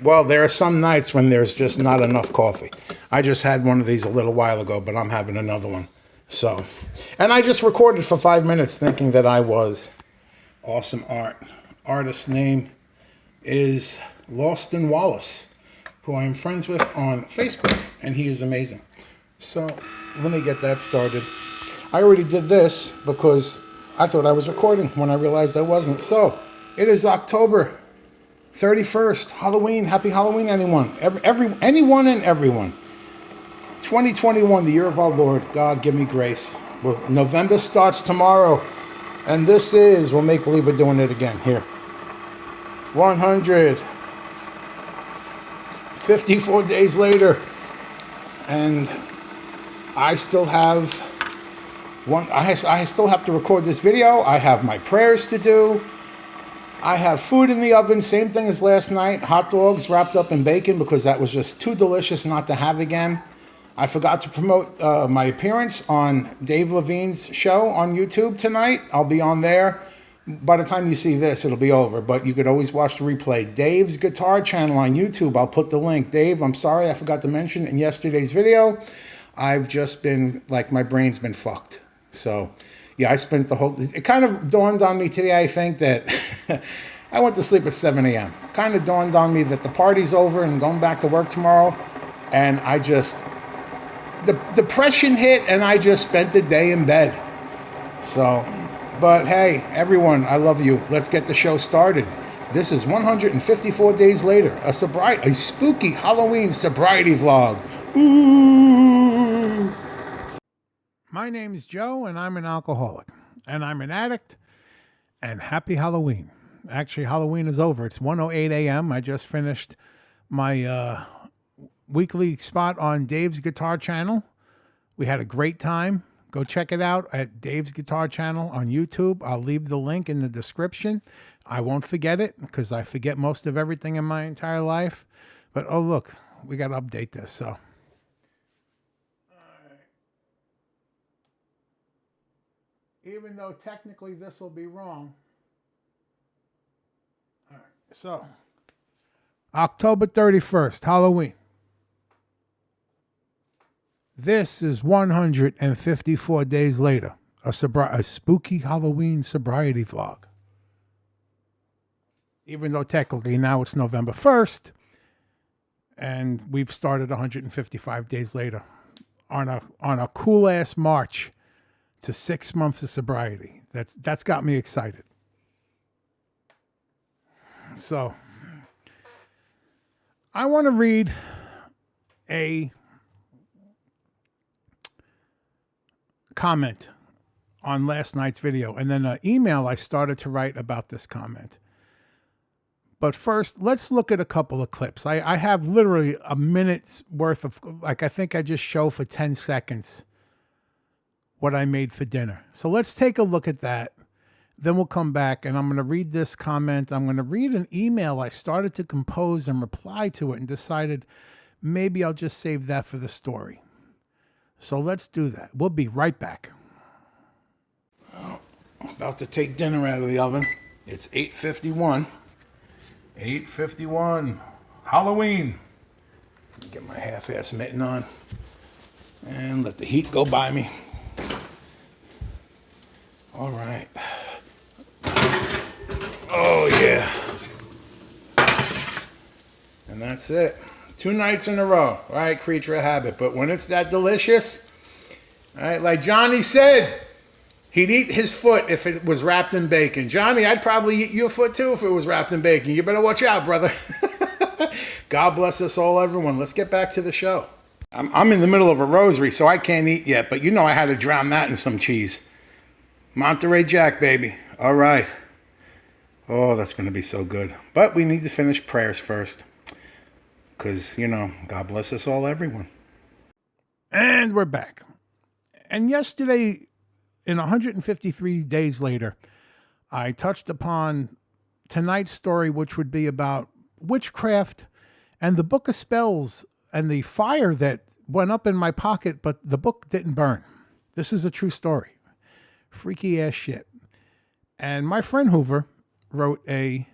Well, there are some nights when there's just not enough coffee. I just had one of these a little while ago, but I'm having another one. So, and I just recorded for 5 minutes thinking that I was awesome art. Artist's name is Lawston Wallace, who I am friends with on Facebook, and he is amazing. So, let me get that started. I already did this because I thought I was recording when I realized I wasn't. So, it is October 31st, Halloween. Happy Halloween, anyone. Anyone and everyone. 2021, the year of our Lord. God, give me grace. Well, November starts tomorrow. And this is, we'll make believe we're doing it again. Here. 154 days later. And I still have I still have to record this video. I have my prayers to do. I have food in the oven, same thing as last night. Hot dogs wrapped up in bacon because that was just too delicious not to have again. I forgot to promote my appearance on Dave Levine's show on YouTube tonight. I'll be on there. By the time you see this, it'll be over, but you could always watch the replay. Dave's guitar channel on YouTube, I'll put the link. Dave, I'm sorry I forgot to mention in yesterday's video, I've just been, like, my brain's been fucked. So, yeah, I spent the whole... It kind of dawned on me today, I think, that... I went to sleep at 7 a.m. Kind of dawned on me that the party's over and going back to work tomorrow. And I just... The depression hit, and I just spent the day in bed. So, but hey, everyone, I love you. Let's get the show started. This is 154 days later. A spooky Halloween sobriety vlog. Ooh. My name's Joe, and I'm an alcoholic, and I'm an addict, and happy Halloween. Actually, Halloween is over. It's 1:08 a.m. I just finished my weekly spot on Dave's Guitar Channel. We had a great time. Go check it out at Dave's Guitar Channel on YouTube. I'll leave the link in the description. I won't forget it because I forget most of everything in my entire life. But, oh, look, we got to update this, so... Even though technically this will be wrong. All right, so October 31st, Halloween. This is 154 days later, a spooky Halloween sobriety vlog. Even though technically now it's November 1st, and we've started 155 days later on a cool ass march to 6 months of sobriety. That's got me excited. So, I want to read a comment on last night's video, and then an email I started to write about this comment. But first, let's look at a couple of clips. I have literally a minute's worth of, like, I think I just show for 10 seconds what I made for dinner. So let's take a look at that. Then we'll come back and I'm going to read this comment. I'm going to read an email I started to compose and reply to it and decided maybe I'll just save that for the story. So let's do that. We'll be right back. Well, I'm about to take dinner out of the oven. It's 8:51. 8:51. Halloween. Get my half-ass mitten on and let the heat go by me. All right. Oh, yeah. And that's it. 2 nights in a row. All right, creature of habit. But when it's that delicious, all right, like Johnny said, he'd eat his foot if it was wrapped in bacon. Johnny, I'd probably eat your foot too if it was wrapped in bacon. You better watch out, brother. God bless us all, everyone. Let's get back to the show. I'm in the middle of a rosary, so I can't eat yet. But you know I had to drown that in some cheese. Monterey Jack, baby. All right. Oh, that's going to be so good. But we need to finish prayers first. Because, you know, God bless us all, everyone. And we're back. And yesterday, in 153 days later, I touched upon tonight's story, which would be about witchcraft and the book of spells and the fire that went up in my pocket, but the book didn't burn. This is a true story. Freaky ass shit. And my friend Hoover wrote a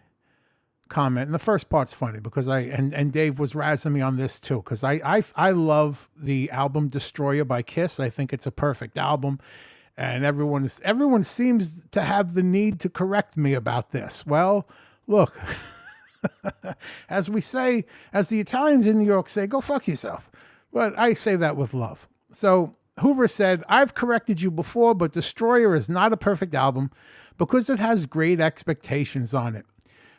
comment, and the first part's funny because and Dave was razzing me on this too, because I love the album Destroyer by Kiss. I think it's a perfect album, and everyone seems to have the need to correct me about this. Well, look, as the Italians in New York say, go fuck yourself. But I say that with love. So Hoover said, I've corrected you before, but Destroyer is not a perfect album because it has great expectations on it.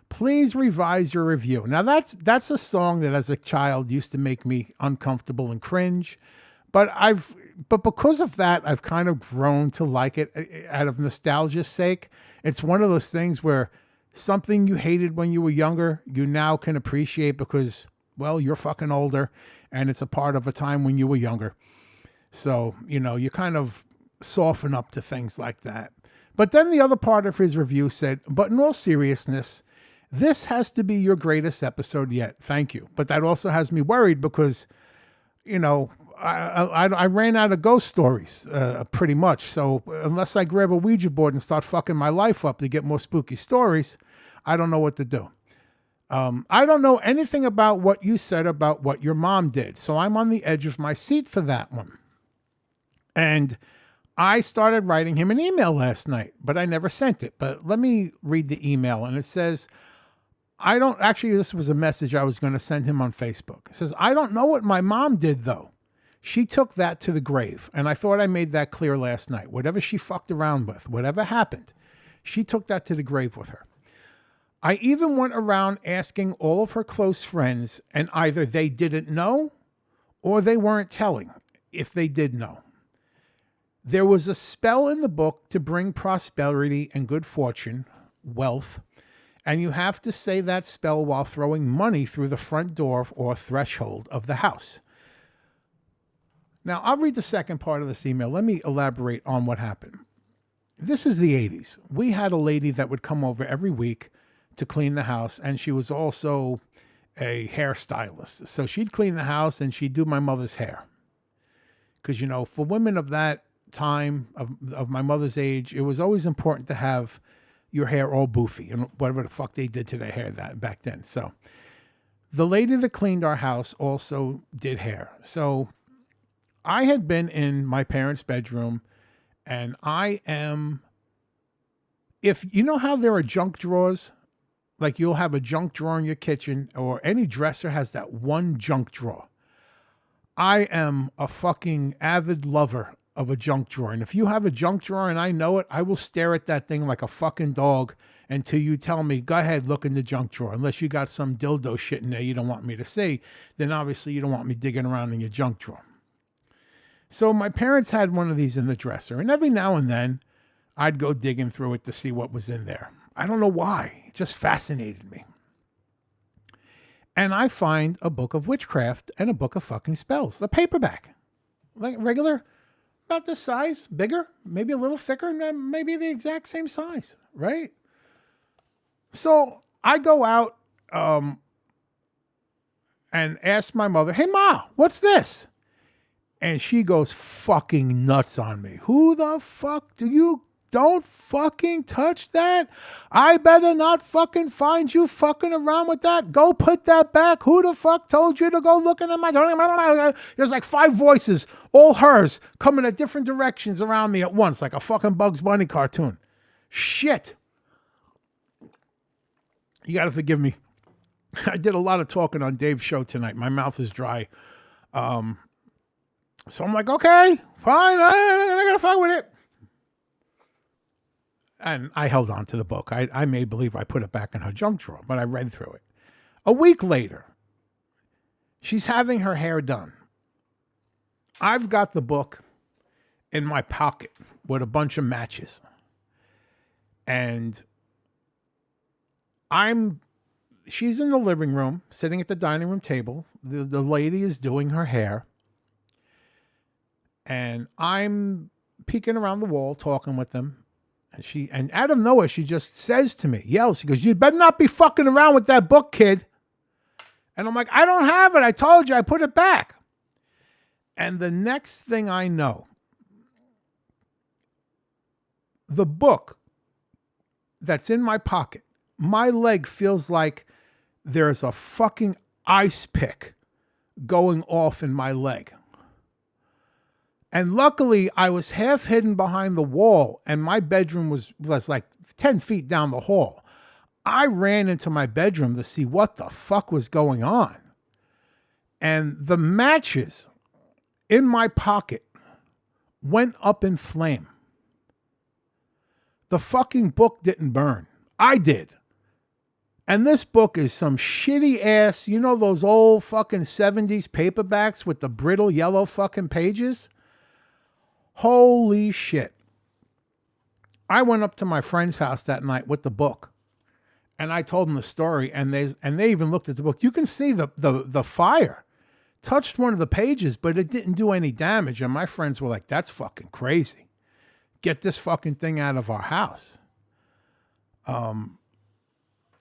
Please revise your review. Now that's a song that as a child used to make me uncomfortable and cringe, but because of that, I've kind of grown to like it out of nostalgia's sake. It's one of those things where something you hated when you were younger, you now can appreciate because, well, you're fucking older and it's a part of a time when you were younger. So, you kind of soften up to things like that. But then the other part of his review said, but in all seriousness, this has to be your greatest episode yet. Thank you. But that also has me worried because, I ran out of ghost stories pretty much. So unless I grab a Ouija board and start fucking my life up to get more spooky stories, I don't know what to do. I don't know anything about what you said about what your mom did. So I'm on the edge of my seat for that one. And I started writing him an email last night, but I never sent it. But let me read the email. And it says, this was a message I was going to send him on Facebook. It says, I don't know what my mom did though. She took that to the grave. And I thought I made that clear last night. Whatever she fucked around with, whatever happened, she took that to the grave with her. I even went around asking all of her close friends, and either they didn't know or they weren't telling if they did know. There was a spell in the book to bring prosperity and good fortune, wealth, and you have to say that spell while throwing money through the front door or threshold of the house. Now, I'll read the second part of this email. Let me elaborate on what happened. This is the 80s. We had a lady that would come over every week to clean the house, and she was also a hairstylist. So she'd clean the house and she'd do my mother's hair. Because, for women of that time, of my mother's age, it was always important to have your hair all boofy and whatever the fuck they did to their hair back then. So the lady that cleaned our house also did hair. So I had been in my parents' bedroom, and if you know how there are junk drawers, like you'll have a junk drawer in your kitchen, or any dresser has that one junk drawer. I am a fucking avid lover of a junk drawer. And if you have a junk drawer and I know it, I will stare at that thing like a fucking dog until you tell me, go ahead, look in the junk drawer. Unless you got some dildo shit in there you don't want me to see, then obviously you don't want me digging around in your junk drawer. So my parents had one of these in the dresser, and every now and then I'd go digging through it to see what was in there. I don't know why. It just fascinated me. And I find a book of witchcraft and a book of fucking spells. The paperback. Like regular, about this size, bigger, maybe a little thicker, maybe the exact same size, right? So I go out and ask my mother, hey, Ma, what's this? And she goes fucking nuts on me. Who the fuck don't fucking touch that? I better not fucking find you fucking around with that. Go put that back. Who the fuck told you to go looking at my... There's like 5 voices, all hers, coming at different directions around me at once, like a fucking Bugs Bunny cartoon. Shit. You got to forgive me. I did a lot of talking on Dave's show tonight. My mouth is dry. So I'm like, okay, fine. I'm not going to fuck with it. And I held on to the book. I made believe I put it back in her junk drawer, but I read through it. A week later, she's having her hair done. I've got the book in my pocket with a bunch of matches. And she's in the living room, sitting at the dining room table. The lady is doing her hair. And I'm peeking around the wall, talking with them. And out of nowhere, she just says to me, yells, she goes, you better not be fucking around with that book, kid. And I'm like, I don't have it. I told you, I put it back. And the next thing I know, the book that's in my pocket, my leg feels like there's a fucking ice pick going off in my leg. And luckily, I was half hidden behind the wall, and my bedroom was like 10 feet down the hall. I ran into my bedroom to see what the fuck was going on. And the matches in my pocket went up in flame. The fucking book didn't burn. I did. And this book is some shitty ass, you know those old fucking 70s paperbacks with the brittle yellow fucking pages? Holy shit. I went up to my friend's house that night with the book. And I told them the story, and they even looked at the book. You can see the fire touched one of the pages, but it didn't do any damage. And my friends were like, that's fucking crazy. Get this fucking thing out of our house.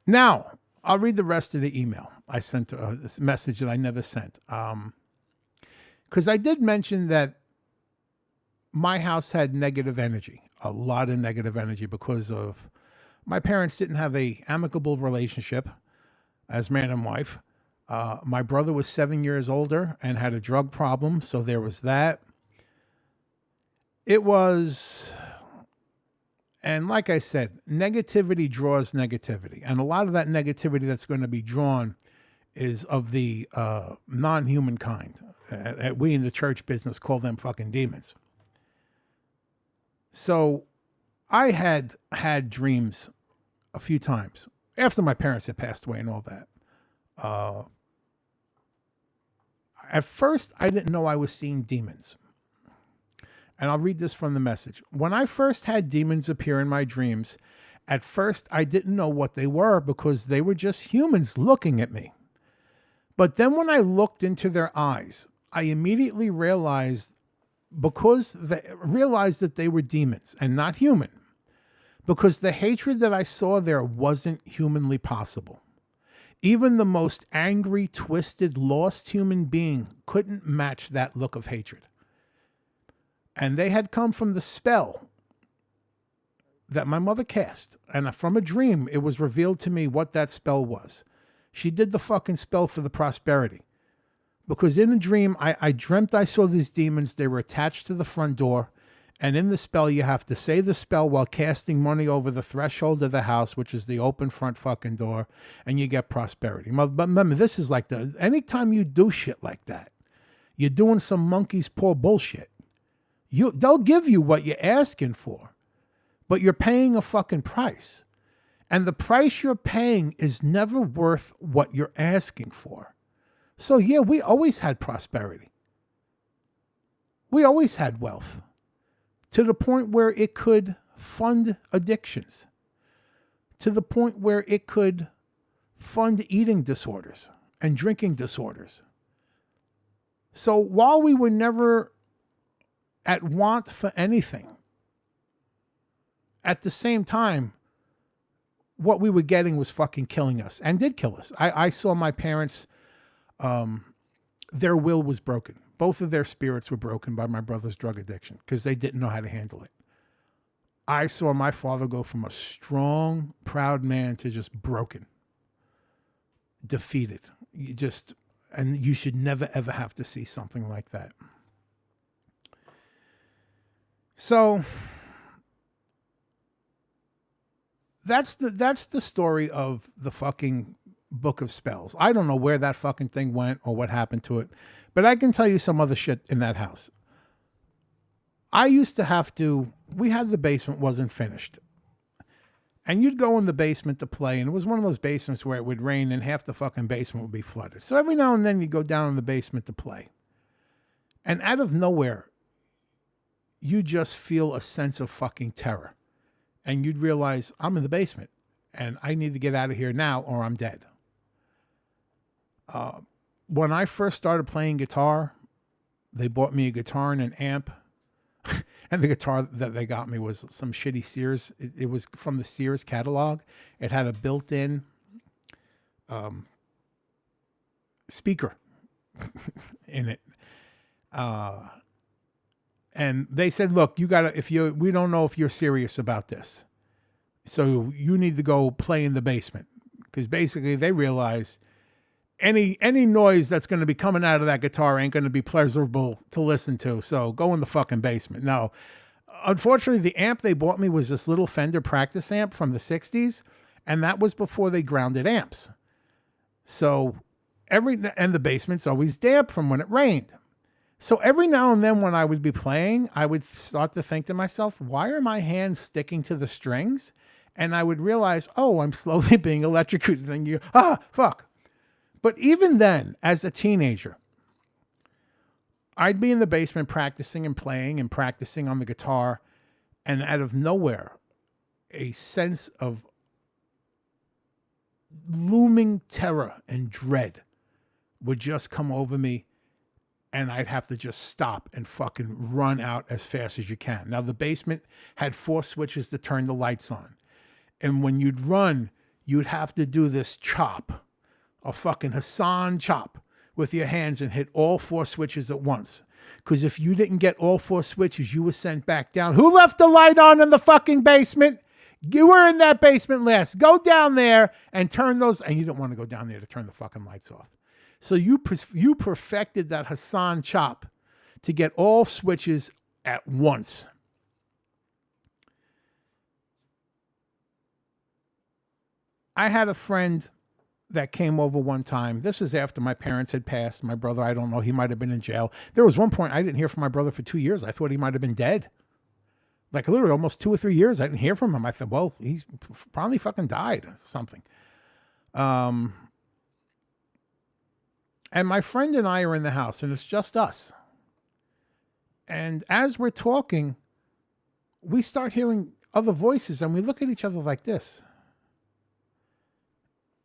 Now, I'll read the rest of the email. I sent this message that I never sent. Because I did mention that my house had negative energy, a lot of negative energy, because of my parents didn't have a amicable relationship as man and wife. My brother was 7 years older and had a drug problem, so there was that. It was, and like I said, negativity draws negativity. And a lot of that negativity that's going to be drawn is of the non-human kind. We in the church business call them fucking demons. So I had dreams a few times after my parents had passed away and all that. At first, I didn't know I was seeing demons. And I'll read this from the message. When I first had demons appear in my dreams, at first I didn't know what they were because they were just humans looking at me. But then when I looked into their eyes, I immediately realized that they were demons and not human, because the hatred that I saw there wasn't humanly possible. Even the most angry, twisted, lost human being couldn't match that look of hatred. And they had come from the spell that my mother cast. And from a dream, it was revealed to me what that spell was. She did the fucking spell for the prosperity. Because in a dream, I dreamt I saw these demons. They were attached to the front door. And in the spell, you have to say the spell while casting money over the threshold of the house, which is the open front fucking door, and you get prosperity. But remember, this is like anytime you do shit like that, you're doing some monkey's paw bullshit. They'll give you what you're asking for, but you're paying a fucking price. And the price you're paying is never worth what you're asking for. So yeah, we always had prosperity. We always had wealth, to the point where it could fund addictions, to the point where it could fund eating disorders and drinking disorders. So while we were never at want for anything, at the same time, what we were getting was fucking killing us, and did kill us. I saw my parents, their will was broken. Both of their spirits were broken by my brother's drug addiction because they didn't know how to handle it. I saw my father go from a strong, proud man to just broken, defeated. And you should never, ever have to see something like that. So that's the story of the fucking book of spells. I don't know where that fucking thing went or what happened to it, but I can tell you some other shit in that house. I used to we had the basement wasn't finished. And you'd go in the basement to play, and it was one of those basements where it would rain and half the fucking basement would be flooded. So every now and then you'd go down in the basement to play. And out of nowhere, you just feel a sense of fucking terror. And you'd realize, I'm in the basement and I need to get out of here now or I'm dead. When I first started playing guitar, they bought me a guitar and an amp. And the guitar that they got me was some shitty Sears. It was from the Sears catalog. It had a built-in speaker in it. And they said, look, we don't know if you're serious about this. So you need to go play in the basement. because basically they realized any noise that's going to be coming out of that guitar ain't going to be pleasurable to listen to. So go in the fucking basement. No, unfortunately, the amp they bought me was this little Fender practice amp from the 60s, and that was before they grounded amps. So and the basement's always damp from when it rained. So every now and then when I would be playing, I would start to think to myself, why are my hands sticking to the strings? And I would realize, oh, I'm slowly being electrocuted. And fuck. But even then, as a teenager, I'd be in the basement practicing and playing and practicing on the guitar. And out of nowhere, a sense of looming terror and dread would just come over me. And I'd have to just stop and fucking run out as fast as you can. Now, the basement had 4 switches to turn the lights on. And when you'd run, you'd have to do this chop, a fucking Hassan chop with your hands and hit all 4 switches at once. Because if you didn't get all 4 switches, you were sent back down. Who left the light on in the fucking basement? You were in that basement last. Go down there and turn those. And you didn't want to go down there to turn the fucking lights off. So you perfected that Hassan chop to get all switches at once. I had a friend that came over one time. This is after my parents had passed. My brother, I don't know, he might have been in jail. There was one point I didn't hear from my brother for 2 years. I thought he might have been dead. Like literally almost 2 or 3 years. I didn't hear from him. I thought, well, he's probably fucking died or something. And my friend and I are in the house, and it's just us. And as we're talking, we start hearing other voices, and we look at each other like this.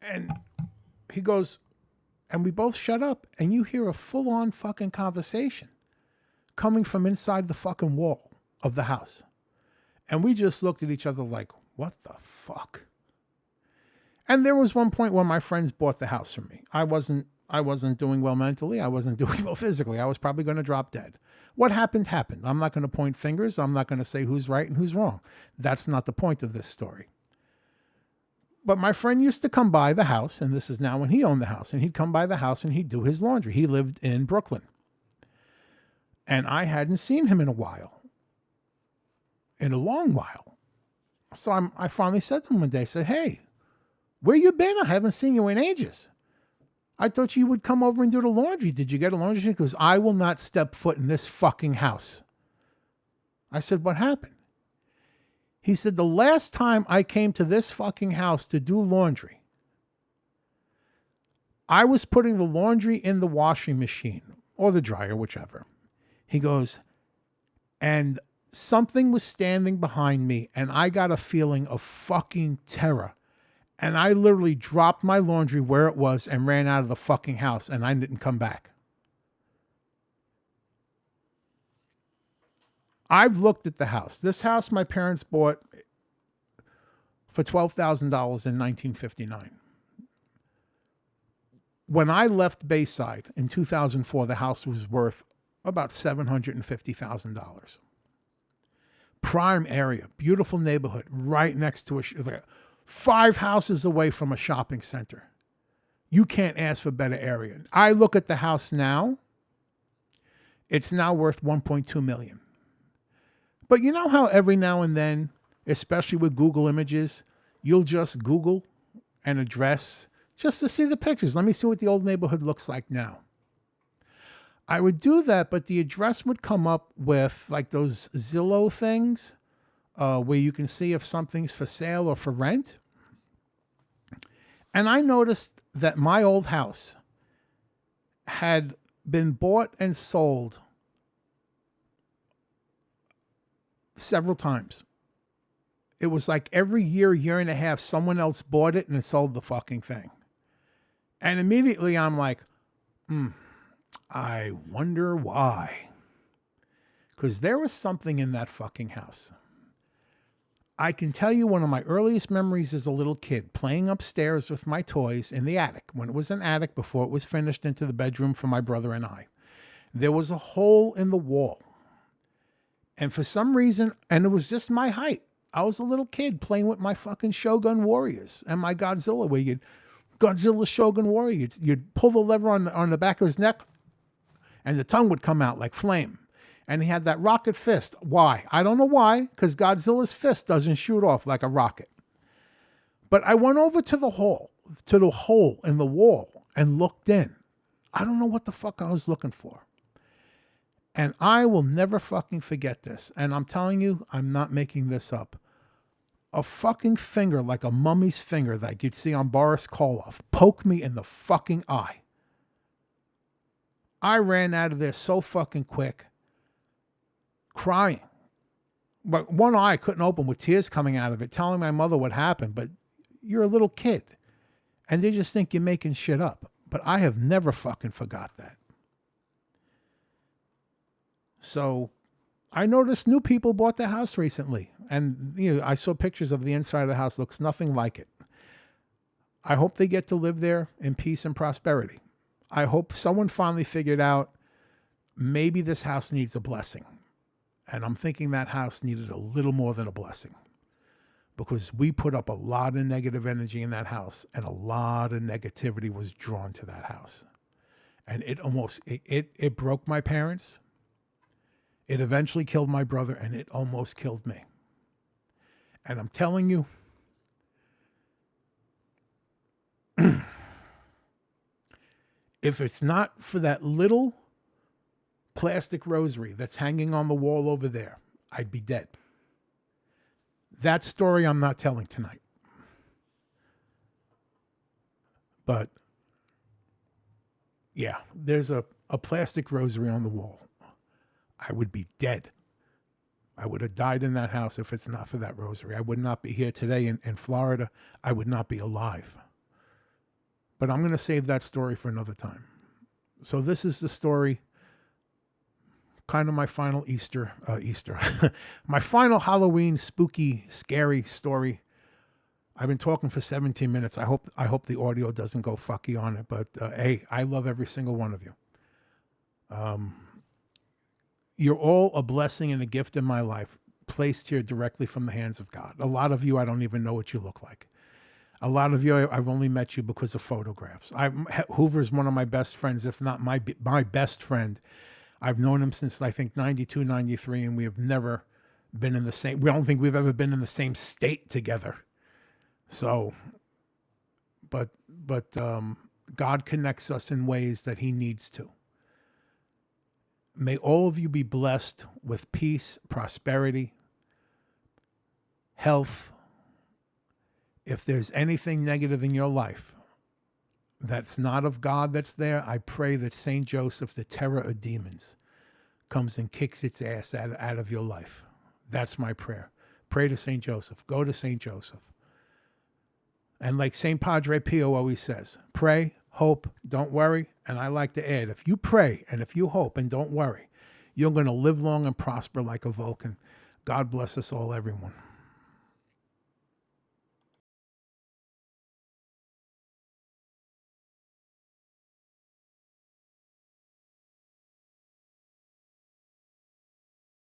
And he goes, and we both shut up, and you hear a full-on fucking conversation coming from inside the fucking wall of the house. And we just looked at each other like, what the fuck? And there was one point where my friends bought the house from me. I wasn't doing well mentally. I wasn't doing well physically. I was probably going to drop dead. What happened, happened. I'm not going to point fingers. I'm not going to say who's right and who's wrong. That's not the point of this story. But my friend used to come by the house, and this is now when he owned the house, and he'd come by the house and he'd do his laundry. He lived in Brooklyn. And I hadn't seen him in a while. In a long while. So I finally said to him one day, I said, hey, where you been? I haven't seen you in ages. I thought you would come over and do the laundry. Did you get a laundry machine? Because I will not step foot in this fucking house. I said, what happened? He said, the last time I came to this fucking house to do laundry, I was putting the laundry in the washing machine or the dryer, whichever. He goes, and something was standing behind me, and I got a feeling of fucking terror. And I literally dropped my laundry where it was and ran out of the fucking house, and I didn't come back. I've looked at the house. This house my parents bought for $12,000 in 1959. When I left Bayside in 2004, the house was worth about $750,000. Prime area, beautiful neighborhood, right next to 5 houses away from a shopping center. You can't ask for a better area. I look at the house now. It's now worth $1.2 million. But you know how every now and then, especially with Google Images, you'll just Google an address just to see the pictures. Let me see what the old neighborhood looks like now. I would do that, but the address would come up with like those Zillow things where you can see if something's for sale or for rent. And I noticed that my old house had been bought and sold several times. It was like every year and a half, someone else bought it and sold the fucking thing. And immediately I'm like, I wonder why. Because there was something in that fucking house. I can tell you one of my earliest memories as a little kid, playing upstairs with my toys in the attic, when it was an attic before it was finished into the bedroom for my brother and I. There was a hole in the wall. And for some reason, and it was just my height, I was a little kid playing with my fucking Shogun Warriors and my Godzilla, where you'd Godzilla Shogun Warrior. You'd pull the lever on the back of his neck, and the tongue would come out like flame. And he had that rocket fist. Why? I don't know why, because Godzilla's fist doesn't shoot off like a rocket. But I went over to the hole in the wall, and looked in. I don't know what the fuck I was looking for. And I will never fucking forget this. And I'm telling you, I'm not making this up. A fucking finger, like a mummy's finger that you'd see on Boris Karloff, poked me in the fucking eye. I ran out of there so fucking quick, crying. But one eye couldn't open with tears coming out of it, telling my mother what happened. But you're a little kid, and they just think you're making shit up. But I have never fucking forgot that. So I noticed new people bought the house recently, and I saw pictures of the inside of the house. Looks nothing like it. I hope they get to live there in peace and prosperity. I hope someone finally figured out maybe this house needs a blessing. And I'm thinking that house needed a little more than a blessing, because we put up a lot of negative energy in that house, and a lot of negativity was drawn to that house. And it broke my parents. It eventually killed my brother, and it almost killed me. And I'm telling you, if it's not for that little plastic rosary that's hanging on the wall over there, I'd be dead. That story I'm not telling tonight. But yeah, there's a plastic rosary on the wall. I would be dead. I would have died in that house if it's not for that rosary. I would not be here today in Florida. I would not be alive. But I'm going to save that story for another time. So this is the story, kind of my final Easter, my final Halloween spooky, scary story. I've been talking for 17 minutes. I hope the audio doesn't go fucky on it. But hey, I love every single one of you. You're all a blessing and a gift in my life, placed here directly from the hands of God. A lot of you, I don't even know what you look like. A lot of you, I've only met you because of photographs. Hoover's one of my best friends, if not my best friend. I've known him since, I think, 92, 93, and we have never been in the same, we don't think we've ever been in the same state together. So, but God connects us in ways that he needs to. May all of you be blessed with peace, prosperity, health. If there's anything negative in your life that's not of God that's there, I pray that St. Joseph, the terror of demons, comes and kicks its ass out of your life. That's my prayer. Pray to St. Joseph. Go to St. Joseph. And like St. Padre Pio always says, pray, hope, don't worry. And I like to add, if you pray and if you hope and don't worry, you're going to live long and prosper like a Vulcan. God bless us all, everyone.